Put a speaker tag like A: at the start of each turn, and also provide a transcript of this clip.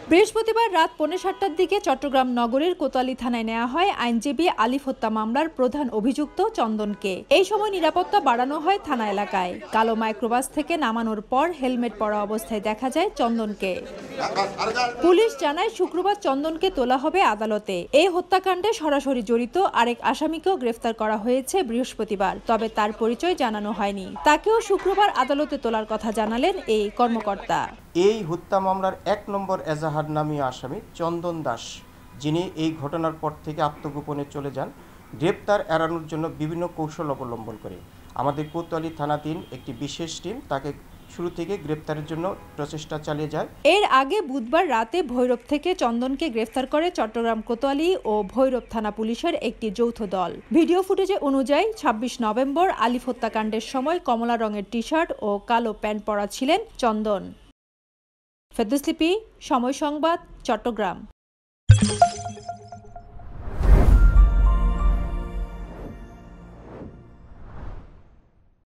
A: বৃহস্পতিবার রাত 7:45টার দিকে চট্টগ্রাম নগরের কোতোয়ালি থানায় নেওয়া হয় আইনজীবী আলিফ হত্যা মামলার প্রধান অভিযুক্ত চন্দনকে। এই সময় নিরাপত্তা বাড়ানো হয় থানা এলাকায়। কালো মাইক্রোবাস থেকে নামানোর পর হেলমেট পরা অবস্থায় দেখা যায় চন্দনকে। পুলিশ জানায় শুক্রবার চন্দনকে তোলা হবে আদালতে। এই হত্যাকাণ্ডে সরাসরি জড়িত আরেক আসামিকেও গ্রেফতার করা হয়েছে বৃহস্পতিবার, তবে তার পরিচয় জানানো হয়নি। তাকেও শুক্রবার আদালতে তোলার কথা জানালেন এই কর্মকর্তা।
B: এই হত্যা মামলার 1 নম্বর এজাহার নামীয় আসামি চন্দন দাস, যিনি এই ঘটনার পর থেকে আত্মগোপনে চলে যান, গ্রেপ্তার এড়ানোর জন্য বিভিন্ন কৌশল অবলম্বন করে আমাদের কোতোয়ালি থানাধীন একটি বিশেষ টিম তাকে শুরু থেকে গ্রেপ্তারের জন্য প্রচেষ্টা চালিয়ে যায়।
A: এর আগে বুধবার রাতে ভৈরব থেকে চন্দনকে গ্রেফতার করে চট্টগ্রাম কোতোয়ালি ও ভৈরব থানা পুলিশের একটি যৌথ দল। ভিডিও ফুটেজে অনুযায়ী 26 নভেম্বর আলিফ হত্যাকাণ্ডের সময় কমলা রঙের টি-শার্ট ও কালো প্যান্ট পরা ছিলেন চন্দন। ফেরদৌস লিপি, সময় সংবাদ, চট্টগ্রাম।